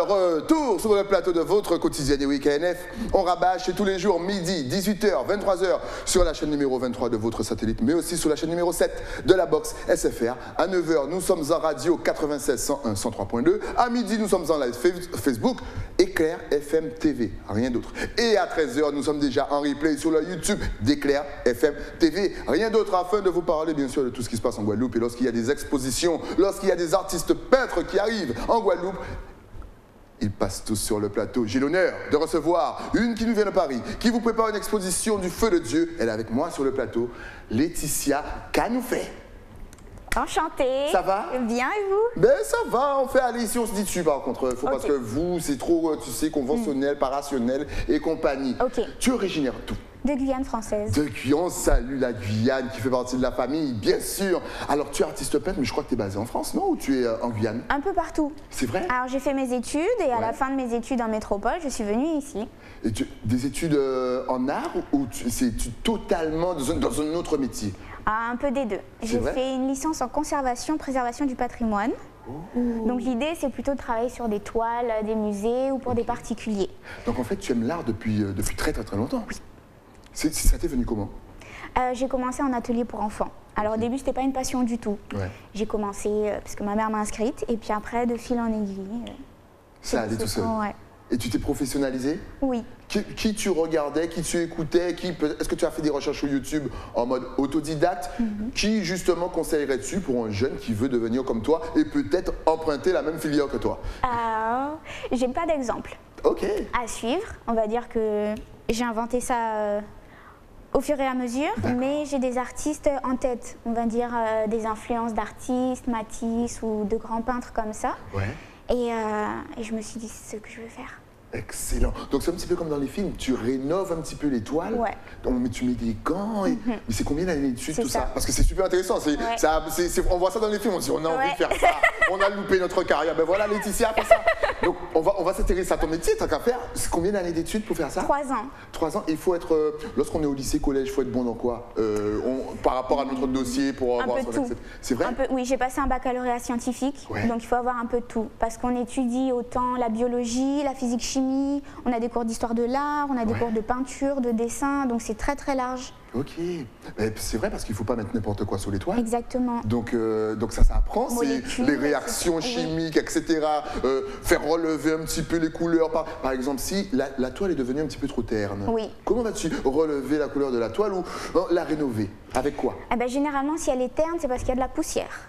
retour sur le plateau de votre quotidien Week ANF. On rabâche tous les jours, midi, 18h, 23h, sur la chaîne numéro 23 de votre satellite, mais aussi sur la chaîne numéro 7 de la box SFR. À 9h, nous sommes en radio 96 101 103.2. À midi, nous sommes en live Facebook, Éclair FM TV, rien d'autre. Et à 13h, nous sommes déjà en replay sur le YouTube d'Éclair FM TV, rien d'autre, afin de vous parler bien sûr de tout ce qui se passe en Guadeloupe. Et lorsqu'il y a des expositions, lorsqu'il y a des artistes peintres qui arrivent en Guadeloupe, ils passent tous sur le plateau. J'ai l'honneur de recevoir une qui nous vient de Paris, qui vous prépare une exposition du feu de Dieu. Elle est avec moi sur le plateau, Laetitia Canoufet. Enchantée. Ça va? Bien, et vous? Ben ça va, on fait aller ici, on se dit dessus par contre. Faut parce que vous, c'est trop, tu sais, conventionnel, pas rationnel et compagnie. Tu es originaire d'où? De Guyane française. De Guyane, on salue la Guyane qui fait partie de la famille, bien sûr. Alors tu es artiste peintre, mais je crois que tu es basé en France, non? Ou tu es en Guyane? Un peu partout. C'est vrai? Alors j'ai fait mes études et à la fin de mes études en métropole, je suis venue ici. Et des études en art ou c'est totalement dans un autre métier? Un peu des deux. J'ai fait une licence en conservation, préservation du patrimoine. Donc l'idée, c'est plutôt de travailler sur des toiles, des musées ou pour des particuliers. Donc en fait, tu aimes l'art depuis très longtemps? Oui. Ça t'est venu comment? J'ai commencé en atelier pour enfants. Alors au début, c'était pas une passion du tout. J'ai commencé parce que ma mère m'a inscrite et puis après, de fil en aiguille. Ça allait tout seul? Ouais. Et tu t'es professionnalisé? Oui. Qui tu regardais, qui tu écoutais, est-ce que tu as fait des recherches sur YouTube en mode autodidacte? Qui justement conseillerais-tu pour un jeune qui veut devenir comme toi et peut-être emprunter la même filière que toi? J'ai pas d'exemple à suivre. On va dire que j'ai inventé ça au fur et à mesure, mais j'ai des artistes en tête, on va dire des influences d'artistes, Matisse ou de grands peintres comme ça. Et je me suis dit, c'est ce que je veux faire. Excellent. Donc c'est un petit peu comme dans les films, tu rénoves un petit peu les toiles, mais tu mets des gants, mais c'est combien d'années d'études tout ça? Parce que c'est super intéressant, on voit ça dans les films, on se dit on a envie de faire ça, on a loupé notre carrière, ben voilà Laetitia fait ça. Donc on va s'intéresser à ton métier, tant qu'à faire. C'est combien d'années d'études pour faire ça? 3 ans. 3 ans, il faut être, lorsqu'on est au lycée, collège, il faut être bon dans quoi? Par rapport à notre dossier pour avoir son accès. C'est vrai? Oui, j'ai passé un baccalauréat scientifique, donc il faut avoir un peu de tout, parce qu'on étudie autant la biologie, la physique chimie, on a des cours d'histoire de l'art, on a des cours de peinture, de dessin, donc c'est très large. C'est vrai parce qu'il ne faut pas mettre n'importe quoi sur les toiles. Exactement. Donc ça apprend, c'est les réactions chimiques, etc. Faire relever un petit peu les couleurs. Par exemple, si la toile est devenue un petit peu trop terne, comment vas-tu relever la couleur de la toile ou la rénover? Avec quoi? Généralement, si elle est terne, c'est parce qu'il y a de la poussière.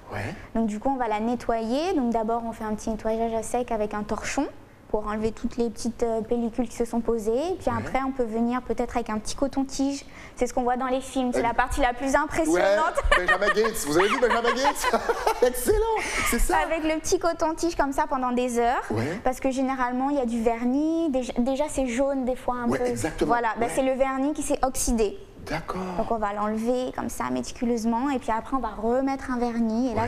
Donc du coup, on va la nettoyer. Donc d'abord, on fait un petit nettoyage à sec avec un torchon pour enlever toutes les petites pellicules qui se sont posées. Puis après, on peut venir peut-être avec un petit coton-tige. C'est ce qu'on voit dans les films, c'est la partie la plus impressionnante. Benjamin Gates, vous avez vu Benjamin Gates? Excellent, c'est ça. Avec le petit coton-tige comme ça pendant des heures. Parce que généralement, il y a du vernis. Déjà, c'est jaune des fois un peu. Exactement. Voilà, c'est le vernis qui s'est oxydé. D'accord. Donc on va l'enlever comme ça méticuleusement. Et puis après, on va remettre un vernis. Et là,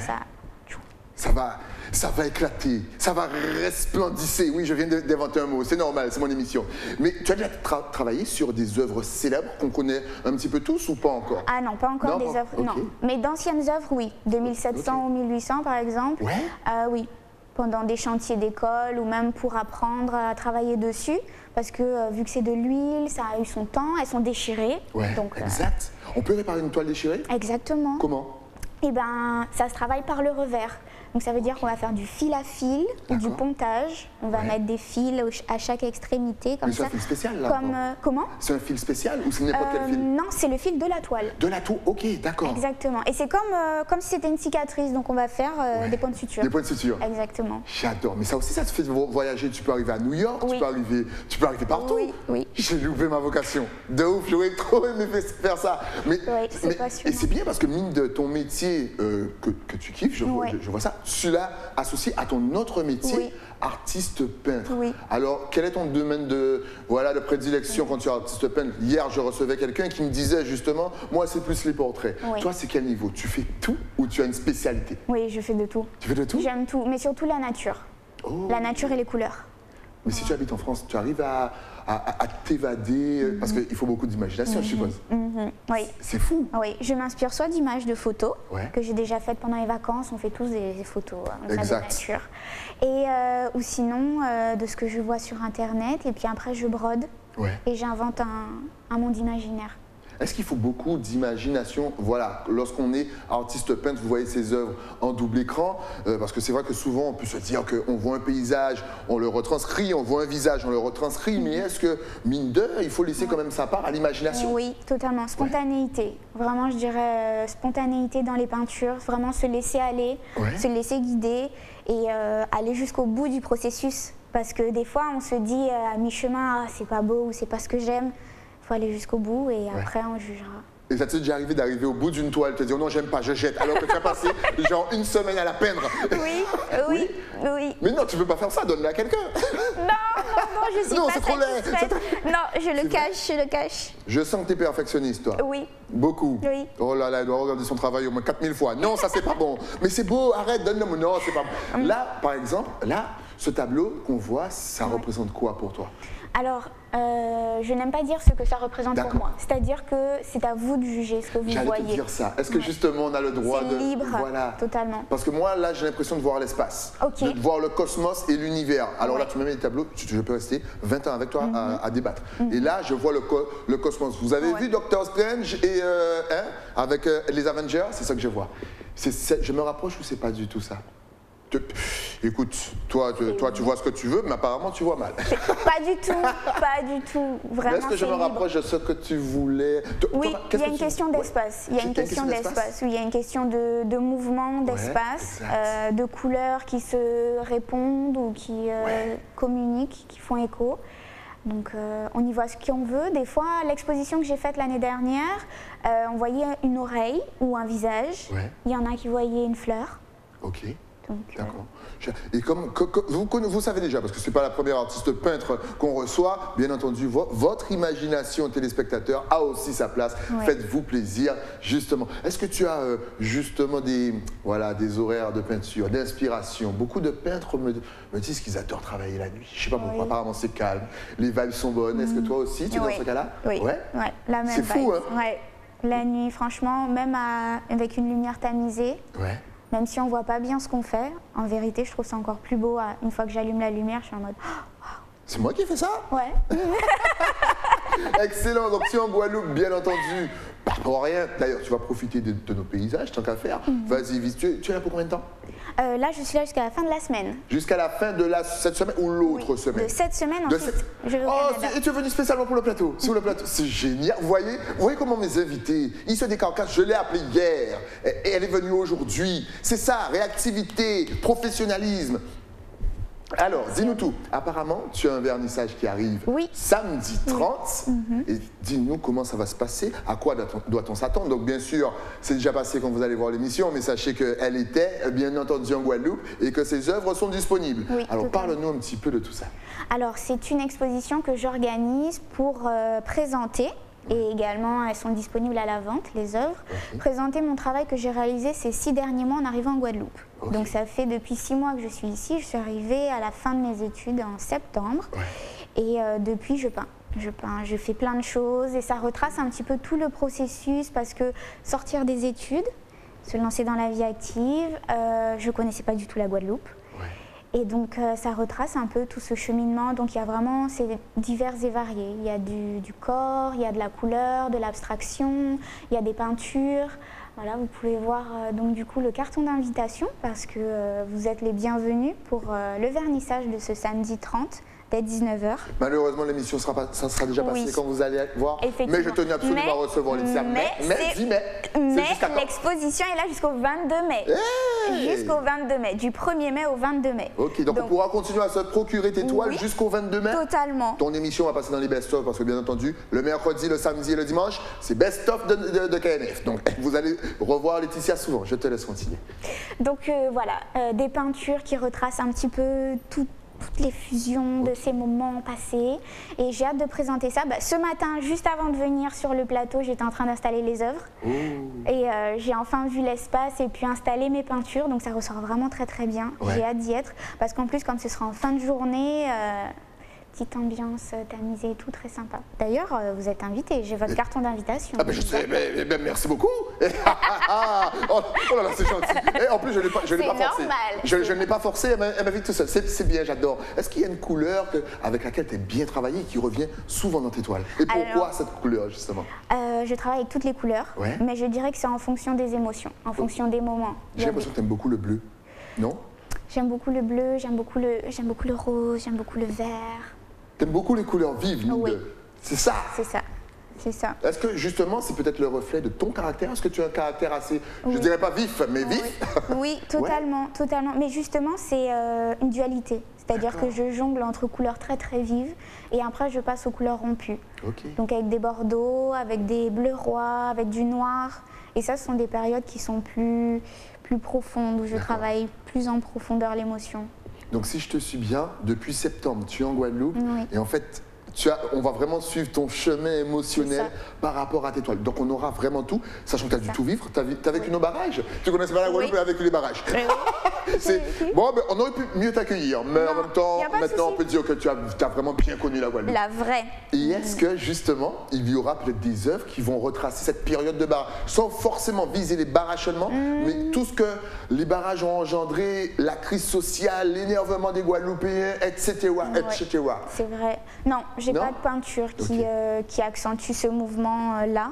ça va éclater, ça va resplendisser. Oui, je viens d'inventer un mot, c'est normal, c'est mon émission. Mais tu as déjà travaillé sur des œuvres célèbres qu'on connaît un petit peu tous ou pas encore? Ah non, pas encore des œuvres, non. Mais d'anciennes œuvres, oui. De 1700 ou 1800 par exemple. Oui, pendant des chantiers d'école ou même pour apprendre à travailler dessus. Parce que vu que c'est de l'huile, ça a eu son temps, elles sont déchirées. Donc, exact. On peut réparer une toile déchirée? Exactement. Comment? Eh bien, ça se travaille par le revers. Donc ça veut dire qu'on va faire du fil à fil ou du pontage. On va mettre des fils à chaque extrémité comme ça. C'est un fil spécial là? Comment? C'est un fil spécial ou c'est n'importe quel fil? Non, c'est le fil de la toile. De la toile, d'accord. Exactement. Et c'est comme si c'était une cicatrice, donc on va faire des points de suture. Des points de suture. Exactement. J'adore. Mais ça aussi, ça te fait voyager. Tu peux arriver à New York, tu peux arriver partout. Oui. J'ai loupé ma vocation. De ouf, j'aurais trop aimé faire ça. C'est passionnant. Et c'est bien parce que mine de ton métier que tu kiffes, je vois ça, celui-là associé à ton autre métier, artiste peintre. Alors, quel est ton domaine de prédilection quand tu es artiste peintre? Hier, je recevais quelqu'un qui me disait justement, moi, c'est plus les portraits. Toi, c'est quel niveau? Tu fais tout ou tu as une spécialité? Oui, je fais de tout. Tu fais de tout? J'aime tout, mais surtout la nature. La nature et les couleurs. Mais si tu habites en France, tu arrives à t'évader, parce qu'il faut beaucoup d'imagination, je suppose. Oui. C'est fou. Oui, je m'inspire soit d'images de photos que j'ai déjà faites pendant les vacances, on fait tous des photos de nature, et ou sinon de ce que je vois sur Internet, et puis après je brode et j'invente un monde imaginaire. Est-ce qu'il faut beaucoup d'imagination? Voilà, lorsqu'on est artiste peintre, vous voyez ses œuvres en double écran, parce que c'est vrai que souvent on peut se dire qu'on voit un paysage, on le retranscrit, on voit un visage, on le retranscrit, mais est-ce que, mine de, il faut laisser quand même sa part à l'imagination? Oui, totalement. Spontanéité. Vraiment, je dirais spontanéité dans les peintures, vraiment se laisser aller, se laisser guider et aller jusqu'au bout du processus. Parce que des fois, on se dit à mi-chemin, ah, c'est pas beau ou c'est pas ce que j'aime. Il faut aller jusqu'au bout et après on jugera. Et ça t'est déjà arrivé d'arriver au bout d'une toile, te dire non, j'aime pas, je jette, alors que tu as passé genre une semaine à la peindre? Oui. Mais non, tu peux pas faire ça, donne-la à quelqu'un. Non, je suis pas c'est trop laid. Non, je le cache. Je sens que tu es perfectionniste, toi. Oui. Beaucoup. Oui. Oh là là, elle doit regarder son travail au moins 4000 fois. Non, ça c'est pas bon. Mais c'est beau, arrête, donne-le. Non, c'est pas bon. Là, par exemple, ce tableau qu'on voit, ça représente quoi pour toi? Alors, je n'aime pas dire ce que ça représente pour moi. C'est-à-dire que c'est à vous de juger ce que vous voyez. J'allais te dire ça. Est-ce que justement on a le droit de... C'est libre, totalement. Parce que moi, là, j'ai l'impression de voir l'espace, de voir le cosmos et l'univers. Alors là, tu me mets les tableaux, je peux rester 20 ans avec toi à débattre. Et là, je vois le cosmos. Vous avez vu Doctor Strange et, avec les Avengers? C'est ça que je vois. Je me rapproche ou c'est pas du tout ça? Écoute, toi, tu vois ce que tu veux, mais apparemment, tu vois mal. Pas du tout, vraiment. Est-ce que je me rapproche de ce que tu voulais? Oui, il y a une question d'espace. Il y a une question d'espace. Oui, il y a une question de mouvement, d'espace, de couleurs qui se répondent ou qui communiquent, qui font écho. Donc, on y voit ce qu'on veut. Des fois, l'exposition que j'ai faite l'année dernière, on voyait une oreille ou un visage. Il y en a qui voyaient une fleur. Ok. D'accord. Et comme vous savez déjà, parce que ce n'est pas la première artiste peintre qu'on reçoit, bien entendu, votre imagination téléspectateur a aussi sa place. Faites-vous plaisir, justement. Est-ce que tu as justement des horaires de peinture, d'inspiration? Beaucoup de peintres me disent qu'ils adorent travailler la nuit. Je ne sais pas pourquoi, apparemment c'est calme, les vibes sont bonnes. Est-ce que toi aussi, tu es dans ce cas-là? Oui, la même. C'est fou, hein? La nuit, franchement, même avec une lumière tamisée. Même si on ne voit pas bien ce qu'on fait, en vérité, je trouve ça encore plus beau. Une fois que j'allume la lumière, je suis en mode oh, wow. C'est moi qui ai fait ça? Ouais. Excellent. Donc, si en Guadeloupe, bien entendu, pas pour rien. D'ailleurs, tu vas profiter de nos paysages, tant qu'à faire. Vas-y, vite. Tu es là pour combien de temps? Là, je suis là jusqu'à la fin de la semaine. Jusqu'à la fin de cette semaine ou l'autre semaine? De cette semaine, ensuite, je vais au Canada. Et tu es venu spécialement pour le plateau? Sur le plateau, c'est génial. Vous voyez comment mes invités, ils se décarcassent. Je l'ai appelée hier et elle est venue aujourd'hui. C'est ça, réactivité, professionnalisme. Alors, dis-nous tout. Apparemment, tu as un vernissage qui arrive samedi 30. Et dis-nous comment ça va se passer, à quoi doit-on s'attendre. Donc, bien sûr, c'est déjà passé quand vous allez voir l'émission, mais sachez qu'elle était, bien entendu, en Guadeloupe et que ses œuvres sont disponibles. Alors, parle-nous un petit peu de tout ça. Alors, c'est une exposition que j'organise pour présenter. Et également, elles sont disponibles à la vente, les œuvres. Présenter mon travail que j'ai réalisé ces 6 derniers mois en arrivant en Guadeloupe. Donc ça fait depuis 6 mois que je suis ici. Je suis arrivée à la fin de mes études en septembre. Et depuis, je peins. Je fais plein de choses et ça retrace un petit peu tout le processus parce que sortir des études, se lancer dans la vie active, je ne connaissais pas du tout la Guadeloupe. Et donc, ça retrace un peu tout ce cheminement. Donc, il y a vraiment, c'est divers et varié. Il y a du corps, il y a de la couleur, de l'abstraction, il y a des peintures. Voilà, vous pouvez voir donc du coup le carton d'invitation parce que vous êtes les bienvenus pour le vernissage de ce samedi 30. Dès 19h. Malheureusement, l'émission ça sera déjà passée quand vous allez voir. Mais je tenais absolument à recevoir Laetitia. Mais l'exposition est là jusqu'au 22 mai. Jusqu'au 22 mai, du 1er mai au 22 mai. Ok, donc on pourra continuer à se procurer tes toiles jusqu'au 22 mai. Totalement. Ton émission va passer dans les best-of parce que bien entendu, le mercredi, le samedi et le dimanche, c'est best-of de KNF. Donc vous allez revoir Laetitia souvent. Je te laisse continuer. Donc voilà, des peintures qui retracent un petit peu toutes les fusions de ces moments passés et j'ai hâte de présenter ça. Ce matin, juste avant de venir sur le plateau, j'étais en train d'installer les œuvres et j'ai enfin vu l'espace et puis installer mes peintures, donc ça ressort vraiment très très bien. J'ai hâte d'y être parce qu'en plus comme ce sera en fin de journée, petite ambiance tamisée et tout, très sympa. D'ailleurs, vous êtes invité, j'ai votre carton d'invitation. Ah ben je sais, mais merci beaucoup. Oh là là, c'est gentil. Et en plus, je ne l'ai pas forcé. Je ne l'ai pas forcé, elle m'invite tout seul. C'est bien, j'adore. Est-ce qu'il y a une couleur avec laquelle tu es bien travaillé et qui revient souvent dans tes toiles? Et pourquoi cette couleur, justement? Je travaille avec toutes les couleurs, mais je dirais que c'est en fonction des émotions, en fonction des moments. J'ai l'impression que tu aimes beaucoup le bleu, non? J'aime beaucoup le bleu, j'aime beaucoup le rose, j'aime beaucoup le vert. T'aimes beaucoup les couleurs vives, oui. C'est ça? C'est ça, c'est ça. Est-ce que justement, c'est peut-être le reflet de ton caractère? Est-ce que tu as un caractère assez, je dirais pas vif, mais vif? Oui, totalement, totalement. Mais justement, c'est une dualité. C'est-à-dire que je jongle entre couleurs très très vives et après je passe aux couleurs rompues. Donc avec des bordeaux, avec des bleus rois, avec du noir. Et ça, ce sont des périodes qui sont plus profondes, où je travaille plus en profondeur l'émotion. Donc si je te suis bien, depuis septembre, tu es en Guadeloupe et en fait, on va vraiment suivre ton chemin émotionnel par rapport à tes toiles. Donc on aura vraiment tout, sachant que tu as dû tout vivre. Tu as vécu nos barrages. Tu connaissais pas la Guadeloupe, mais avec les barrages. Bon, ben, on aurait pu mieux t'accueillir, mais en même temps, maintenant on peut dire que tu as vraiment bien connu la Guadeloupe. La vraie. Et est-ce que justement, il y aura peut-être des œuvres qui vont retracer cette période de barrage, sans forcément viser les barrages seulement, mais tout ce que les barrages ont engendré, la crise sociale, l'énervement des Guadeloupéens, etc. etc. C'est vrai. Non, j'ai pas de peinture qui accentue ce mouvement-là.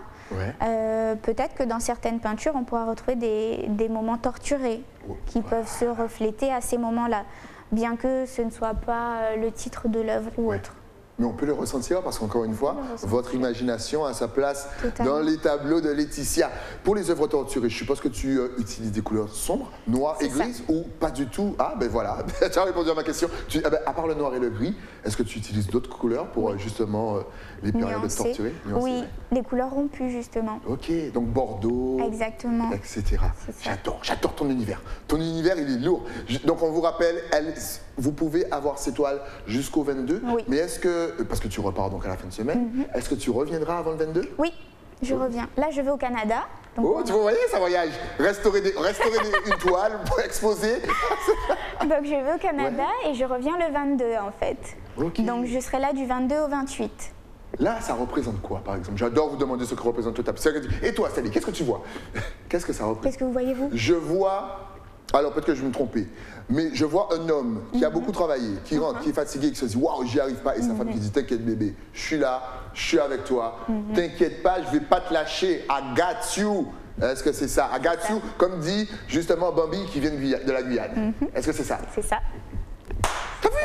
Peut-être que dans certaines peintures, on pourra retrouver des moments torturés qui peuvent se refléter à ces moments-là, bien que ce ne soit pas le titre de l'œuvre ou autre. Mais on peut le ressentir parce qu'encore une fois, votre imagination a sa place dans les tableaux de Laetitia. Pour les œuvres torturées, je suppose que tu utilises des couleurs sombres, noires et grises ou pas du tout? Ah ben voilà, tu as répondu à ma question. À part le noir et le gris, est-ce que tu utilises d'autres couleurs pour justement les périodes torturées? Oui, les couleurs rompues justement. Ok, donc Bordeaux, exactement, etc. J'adore ton univers. Ton univers, il est lourd. Donc on vous rappelle, vous pouvez avoir ces toiles jusqu'au 22, mais est-ce que, parce que tu repars donc à la fin de semaine, est-ce que tu reviendras avant le 22? Oui, je reviens. Là, je vais au Canada. Donc tu voyez, ça voyage. Restaurer une toile pour exposer. Donc je vais au Canada et je reviens le 22 en fait. Donc je serai là du 22 au 28. Là, ça représente quoi, par exemple? J'adore vous demander ce que représente le tableau. Et toi, Sally, qu'est-ce que tu vois? Qu'est-ce que ça représente? Qu'est-ce que vous voyez, vous? Je vois, alors peut-être que je vais me tromper, mais je vois un homme qui a beaucoup travaillé, qui rentre, qui est fatigué, qui se dit « Waouh, j'y arrive pas ». Et sa femme qui dit « T'inquiète bébé, je suis là, je suis avec toi, t'inquiète pas, je vais pas te lâcher, I got you ». Est-ce que c'est ça? I got you, comme dit justement Bambi qui vient de la Guyane. Est-ce que c'est ça? C'est ça. T'as vu?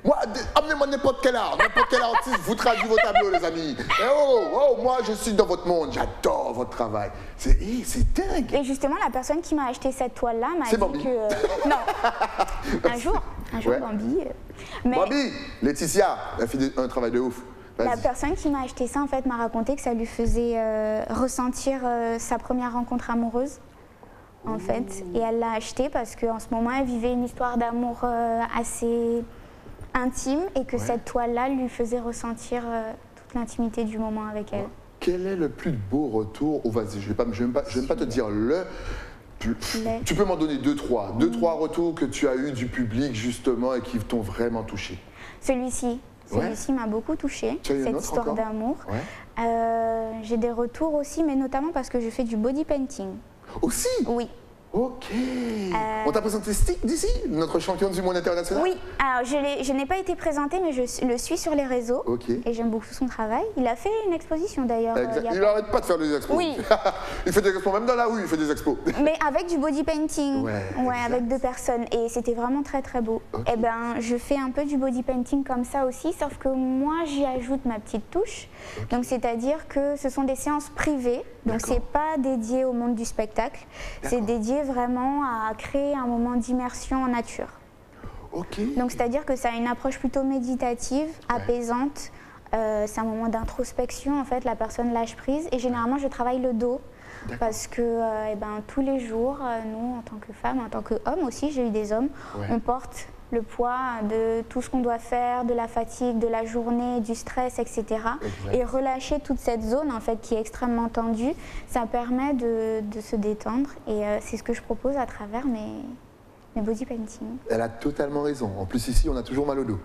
Moi, amenez-moi n'importe quel artiste, vous traduisez vos tableaux, les amis. Et moi, je suis dans votre monde, j'adore votre travail. C'est dingue. Et justement, la personne qui m'a acheté cette toile-là m'a dit Bambi. que... Non, un jour Bambi. Mais Bambi, Laetitia, elle fait un travail de ouf. La personne qui m'a acheté ça, en fait, m'a raconté que ça lui faisait ressentir sa première rencontre amoureuse, en fait. Et elle l'a acheté parce qu'en ce moment, elle vivait une histoire d'amour assez intime et que cette toile-là lui faisait ressentir toute l'intimité du moment avec elle. Quel est le plus beau retour? Vas-y, je vais même pas te dire tu peux m'en donner deux, trois retours que tu as eu du public justement et qui t'ont vraiment touché. Celui-ci m'a beaucoup touchée, cette histoire d'amour. J'ai des retours aussi, mais notamment parce que je fais du body painting. Aussi? Oui. Ok. On t'a présenté Stick d'ici, notre champion du monde international? Oui, alors je n'ai pas été présentée, mais je le suis sur les réseaux. Et j'aime beaucoup son travail. Il a fait une exposition d'ailleurs. Il n'arrête pas de faire des expos. Oui. Il fait des expos, même dans la rue, il fait des expos. Mais avec du body painting, avec 2 personnes. Et c'était vraiment très très beau. Et ben, je fais un peu du body painting comme ça aussi, sauf que moi j'y ajoute ma petite touche. Donc c'est-à-dire que ce sont des séances privées. Donc c'est pas dédié au monde du spectacle, c'est dédié vraiment à créer un moment d'immersion en nature. Donc c'est-à-dire que ça a une approche plutôt méditative, apaisante. C'est un moment d'introspection, en fait, la personne lâche prise. Et généralement, je travaille le dos parce que tous les jours, nous, en tant que femmes, en tant qu'hommes aussi, j'ai eu des hommes, on porte le poids de tout ce qu'on doit faire, de la fatigue, de la journée, du stress, etc. Et relâcher toute cette zone en fait qui est extrêmement tendue, ça permet de se détendre et c'est ce que je propose à travers Mais body painting. Elle a totalement raison. En plus, ici, on a toujours mal au dos.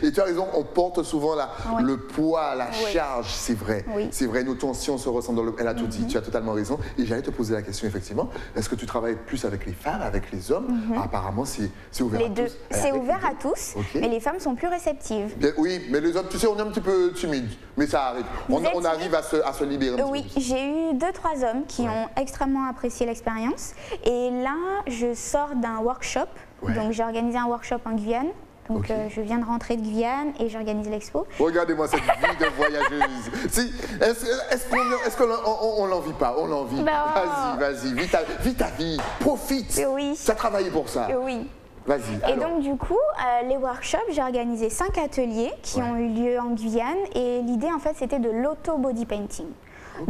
Et tu as raison, on porte souvent le poids, la charge, c'est vrai. Oui. C'est vrai, nos tensions se ressentent dans le... Elle a tout dit, tu as totalement raison. Et j'allais te poser la question, effectivement, est-ce que tu travailles plus avec les femmes, avec les hommes? Apparemment, c'est ouvert à tous. C'est ouvert à tous, mais les femmes sont plus réceptives. Bien, oui, mais les hommes, tu sais, on est un petit peu timide, mais ça arrive. On arrive à se libérer un petit peu. J'ai eu 2-3 hommes qui ont extrêmement apprécié l'expérience. Et là, je sors d'un workshop. Donc j'ai organisé un workshop en Guyane. Donc je viens de rentrer de Guyane et j'organise l'expo. Regardez-moi cette vie de voyageuse. Si, est-ce qu'on l'envie pas? On l'envie. Vas-y, vis ta vie, profite. Oui. Tu as travaillé pour ça. Oui. Vas-y. Et donc du coup, les workshops, j'ai organisé 5 ateliers qui ont eu lieu en Guyane. Et l'idée en fait, c'était de l'auto-body painting.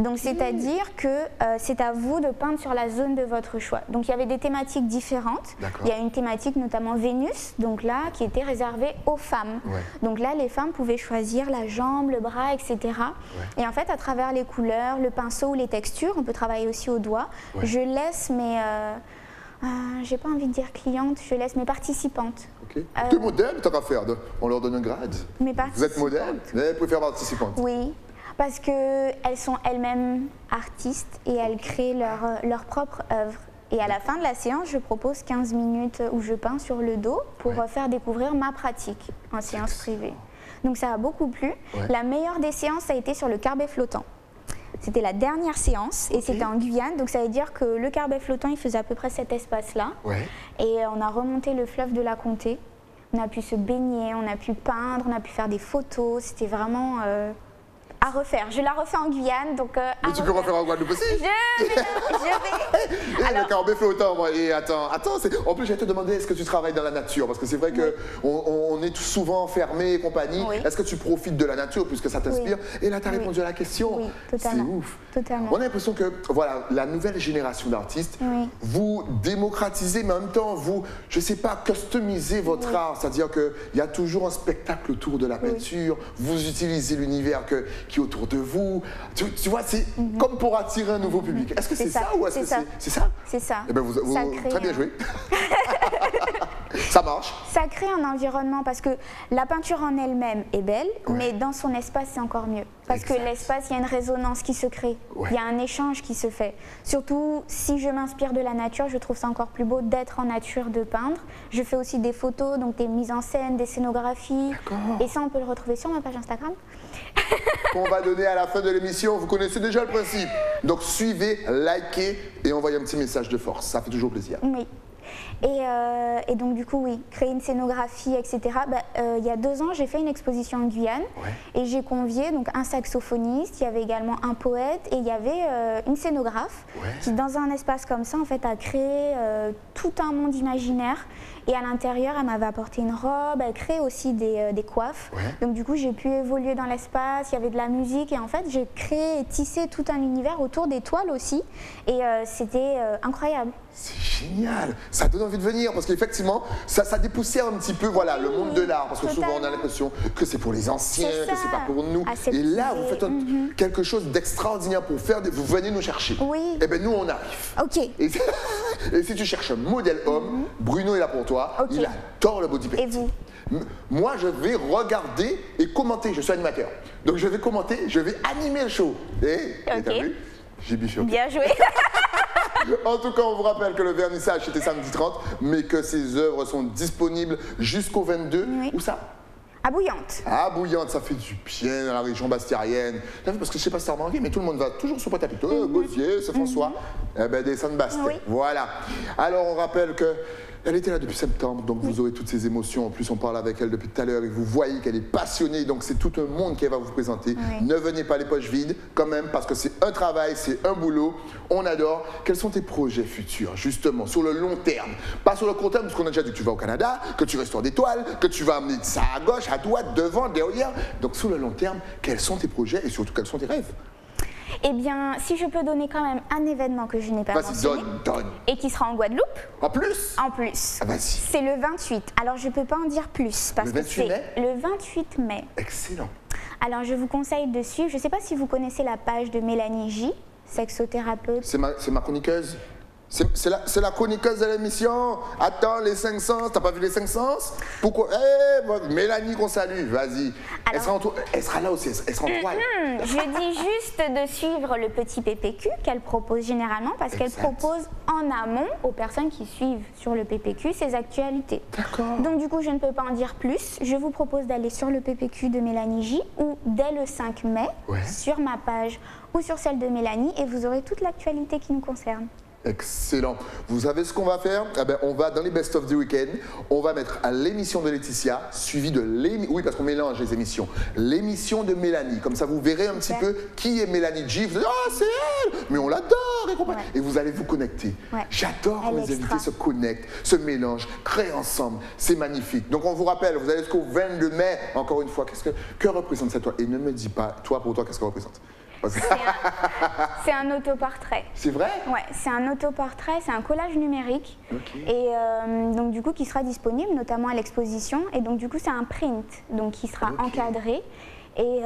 Donc c'est-à-dire que c'est à vous de peindre sur la zone de votre choix. Donc il y avait des thématiques différentes. Il y a une thématique notamment Vénus, donc là qui était réservée aux femmes. Donc là les femmes pouvaient choisir la jambe, le bras, etc. Et en fait à travers les couleurs, le pinceau ou les textures, on peut travailler aussi au doigt. Je laisse mes... j'ai pas envie de dire clientes, je laisse mes participantes. T'es modèle, t'as qu'à faire. On leur donne un grade. Vous êtes modèle, mais elles préfèrent participantes. Oui. Parce qu'elles sont elles-mêmes artistes et elles créent leur propre œuvre. Et à la fin de la séance, je propose 15 minutes où je peins sur le dos pour faire découvrir ma pratique en séance privée. Donc ça a beaucoup plu. La meilleure des séances a été sur le carbet flottant. C'était la dernière séance et c'était en Guyane. Donc ça veut dire que le carbet flottant, il faisait à peu près cet espace-là. Et on a remonté le fleuve de la Comté. On a pu se baigner, on a pu peindre, on a pu faire des photos. C'était vraiment... à refaire. Je la refais en Guyane, donc... Mais tu peux refaire en Guadeloupe aussi? Je vais. Alors... Le carbet flottant, moi. Et attends, en plus, j'allais te demander, est-ce que tu travailles dans la nature? Parce que c'est vrai qu'on est souvent enfermés et compagnie. Est-ce que tu profites de la nature puisque ça t'inspire? Et là, tu as répondu à la question. Oui, totalement. C'est ouf. Totalement. On a l'impression que, voilà, la nouvelle génération d'artistes, vous démocratisez, mais en même temps, vous, je sais pas, customisez votre art. C'est-à-dire qu'il y a toujours un spectacle autour de la peinture. Vous utilisez l'univers qui est autour de vous. Tu vois, c'est comme pour attirer un nouveau public. Est-ce que c'est ça ou est-ce que c'est ça? C'est ça. Eh bien, vous très bien joué. Ça marche. Ça crée un environnement parce que la peinture en elle-même est belle, mais dans son espace, c'est encore mieux. Parce que l'espace, il y a une résonance qui se crée. Il y a un échange qui se fait. Surtout, si je m'inspire de la nature, je trouve ça encore plus beau d'être en nature, de peindre. Je fais aussi des photos, donc des mises en scène, des scénographies. Et ça, on peut le retrouver sur ma page Instagram. Qu'on va donner à la fin de l'émission. Vous connaissez déjà le principe. Donc, suivez, likez et envoyez un petit message de force. Ça fait toujours plaisir. Oui. Et donc du coup, oui, créer une scénographie, etc. Il y a 2 ans, j'ai fait une exposition en Guyane et j'ai convié donc, un saxophoniste, il y avait également un poète et il y avait une scénographe qui, dans un espace comme ça, en fait, a créé tout un monde imaginaire. Et à l'intérieur, elle m'avait apporté une robe, elle crée aussi des coiffes. Donc du coup, j'ai pu évoluer dans l'espace, il y avait de la musique et en fait, j'ai créé et tissé tout un univers autour des toiles aussi. Et c'était incroyable. C'est génial, ça donne envie de venir parce qu'effectivement, ça dépoussière un petit peu le monde de l'art parce que souvent on a l'impression que c'est pour les anciens, que c'est pas pour nous. Et là, vous faites quelque chose d'extraordinaire pour faire, vous venez nous chercher. Et bien nous, on arrive. Et si tu cherches un modèle homme, Bruno est là pour toi, il adore le body painting. Et vous? Moi, je vais regarder et commenter, je suis animateur. Donc je vais commenter, je vais animer le show. Et t'as vu? J'ai bifurqué. Bien joué. En tout cas, on vous rappelle que le vernissage c'était samedi 30, mais que ces œuvres sont disponibles jusqu'au 22. Où ça? À Bouillante. À Bouillante, ça fait du bien dans la région bastiérienne. Parce que je sais pas si tu as remarqué, mais tout le monde va toujours sur Pointe-à-Pitre. Gauthier, c'est François, des Saint-Bastet. Voilà. Alors, on rappelle que elle était là depuis septembre, donc vous aurez toutes ces émotions. En plus, on parle avec elle depuis tout à l'heure et vous voyez qu'elle est passionnée. Donc, c'est tout un monde qu'elle va vous présenter. Ne venez pas les poches vides, quand même, parce que c'est un travail, c'est un boulot. On adore. Quels sont tes projets futurs, justement, sur le long terme? Pas sur le court terme, parce qu'on a déjà dit que tu vas au Canada, que tu restaures des toiles, que tu vas amener ça à gauche, à droite, devant, derrière. Donc, sur le long terme, quels sont tes projets et surtout, quels sont tes rêves? Eh bien, si je peux donner quand même un événement que je n'ai pas mentionné et qui sera en Guadeloupe. En plus? En plus. Vas-y. C'est le 28. Alors, je ne peux pas en dire plus parce que c'est le 28 mai. Excellent. Alors, je vous conseille de suivre. Je ne sais pas si vous connaissez la page de Mélanie J, sexothérapeute. C'est ma chroniqueuse? C'est la chroniqueuse de l'émission. Attends, les 500, t'as pas vu les 500? Pourquoi? Mélanie qu'on salue, vas-y. Elle sera là aussi, elle sera en toile. Je dis juste de suivre le petit PPQ qu'elle propose généralement parce qu'elle propose en amont aux personnes qui suivent sur le PPQ ces actualités. D'accord. Donc du coup, je ne peux pas en dire plus. Je vous propose d'aller sur le PPQ de Mélanie J ou dès le 5 mai sur ma page ou sur celle de Mélanie et vous aurez toute l'actualité qui nous concerne. Excellent. Vous savez ce qu'on va faire? On va dans les best-of du week-end, on va mettre à l'émission de Laetitia, suivi de l'émission, oui parce qu'on mélange les émissions, l'émission de Mélanie. Comme ça vous verrez un petit peu qui est Mélanie J. Vous allez c'est elle, mais on l'adore et compagnie. Et vous allez vous connecter. J'adore quand les invités se connectent, se mélangent, créent ensemble. C'est magnifique. Donc on vous rappelle, vous allez jusqu'au 22 mai, encore une fois, que représente cette toile? Et ne me dis pas, toi pour toi, qu'est-ce que représente? C'est un autoportrait. C'est vrai? Ouais, c'est un autoportrait, c'est un collage numérique et donc du coup qui sera disponible notamment à l'exposition et donc du coup c'est un print donc qui sera encadré et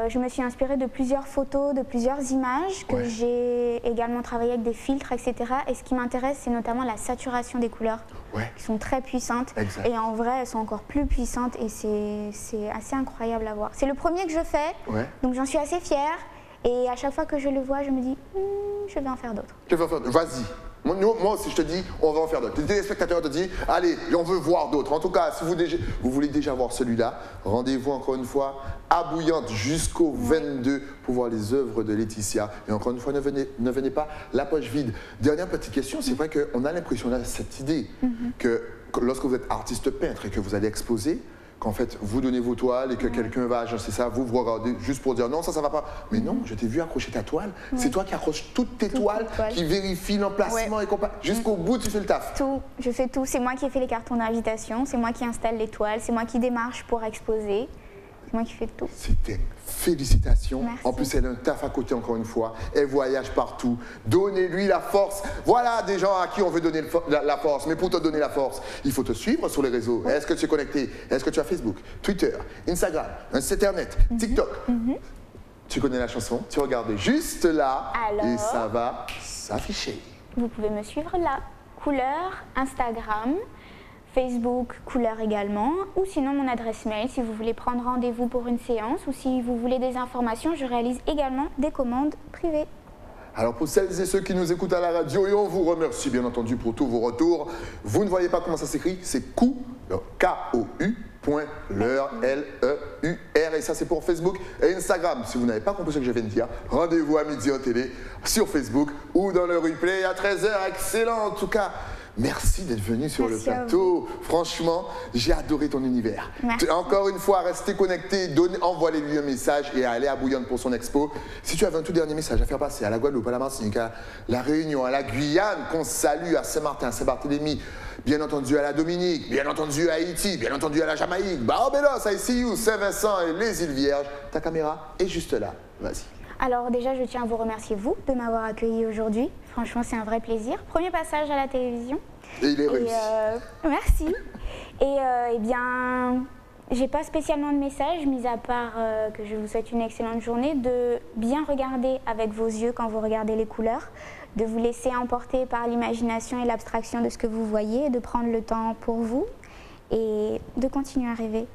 je me suis inspirée de plusieurs photos, de plusieurs images que j'ai également travaillé avec des filtres etc. Et ce qui m'intéresse c'est notamment la saturation des couleurs qui sont très puissantes et en vrai elles sont encore plus puissantes et c'est assez incroyable à voir. C'est le premier que je fais donc j'en suis assez fière. Et à chaque fois que je le vois, je me dis, je vais en faire d'autres. Vas-y. Moi aussi, je te dis, on va en faire d'autres. Les téléspectateurs te disent, allez, on veut voir d'autres. En tout cas, si vous voulez déjà voir celui-là, rendez-vous encore une fois à Bouillante jusqu'au 22 pour voir les œuvres de Laetitia. Et encore une fois, ne venez pas la poche vide. Dernière petite question, c'est vrai qu'on a l'impression, on a cette idée que lorsque vous êtes artiste peintre et que vous allez exposer, qu'en fait, vous donnez vos toiles et que quelqu'un va agencer ça, vous regardez juste pour dire non, ça va pas. Mais non, je t'ai vu accrocher ta toile. C'est toi qui accroches toutes tes toiles, qui vérifie l'emplacement et compagnie. Jusqu'au bout, tu fais le taf. Tout, je fais tout. C'est moi qui ai fait les cartons d'invitation, c'est moi qui installe les toiles, c'est moi qui démarche pour exposer. C'est moi qui fais tout. C'était félicitations. Merci. En plus, elle a un taf à côté, encore une fois. Elle voyage partout. Donnez-lui la force. Voilà des gens à qui on veut donner la force. Mais pour te donner la force, il faut te suivre sur les réseaux. Est-ce que tu es connecté? Est-ce que tu as Facebook, Twitter, Instagram, un site internet, TikTok? Tu connais la chanson? Tu regardes juste là et ça va s'afficher. Vous pouvez me suivre là. Couleur, Instagram. Facebook, couleur également, ou sinon mon adresse mail si vous voulez prendre rendez-vous pour une séance ou si vous voulez des informations, je réalise également des commandes privées. Alors pour celles et ceux qui nous écoutent à la radio, et on vous remercie bien entendu pour tous vos retours, vous ne voyez pas comment ça s'écrit, c'est K-O-U. L'heure, L-E-U-R, et ça c'est pour Facebook et Instagram. Si vous n'avez pas compris ce que je viens de dire, rendez-vous à midi en télé sur Facebook ou dans le replay à 13h. Excellent en tout cas. Merci d'être venu sur le plateau. Franchement, j'ai adoré ton univers. Encore une fois, restez connectés, envoyez-lui un message et allez à Bouillante pour son expo. Si tu avais un tout dernier message à faire passer à la Guadeloupe, à la Martinique, à la Réunion, à la Guyane, qu'on salue, à Saint-Martin, à Saint-Barthélemy, bien entendu à la Dominique, bien entendu à Haïti, bien entendu à la Jamaïque, Barbados, I see you, Saint-Vincent et les îles Vierges, ta caméra est juste là. Vas-y. Alors déjà, je tiens à vous remercier, vous, de m'avoir accueilli aujourd'hui. Franchement, c'est un vrai plaisir. Premier passage à la télévision. Et il est réussi. Merci. Et eh bien, j'ai pas spécialement de message, mis à part que je vous souhaite une excellente journée, de bien regarder avec vos yeux quand vous regardez les couleurs, de vous laisser emporter par l'imagination et l'abstraction de ce que vous voyez, de prendre le temps pour vous et de continuer à rêver.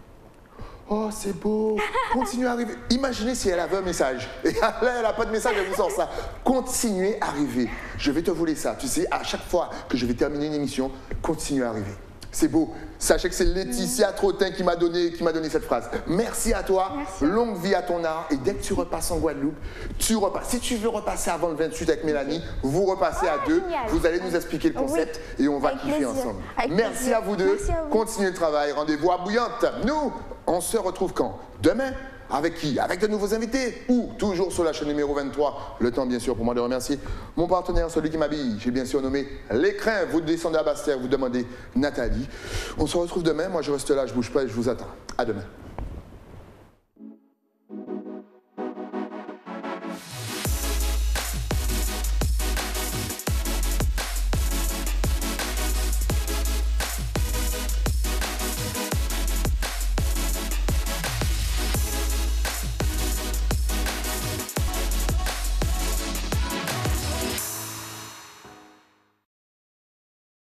Oh, c'est beau. Continuez à rêver. Imaginez si elle avait un message. Et là, elle n'a pas de message, elle vous sort ça. Continuez à rêver. Je vais te voler ça. Tu sais, à chaque fois que je vais terminer une émission, continuez à rêver. C'est beau. Sachez que c'est Laetitia Trottin qui m'a donné cette phrase. Merci à toi. Merci. Longue vie à ton art. Et dès que tu repasses en Guadeloupe, tu repasses. Si tu veux repasser avant le 28 avec Mélanie, vous repassez à deux. Génial. Vous allez nous expliquer le concept et on va kiffer ensemble. Merci à vous deux. Continuez le travail. Rendez-vous à Bouillante. Nous, on se retrouve quand? Demain? Avec qui? Avec de nouveaux invités? Ou toujours sur la chaîne numéro 23? Le temps, bien sûr, pour moi de remercier mon partenaire, celui qui m'habille. J'ai bien sûr nommé l'écrin. Vous descendez à Bastère, vous demandez Nathalie. On se retrouve demain. Moi, je reste là, je bouge pas et je vous attends. À demain.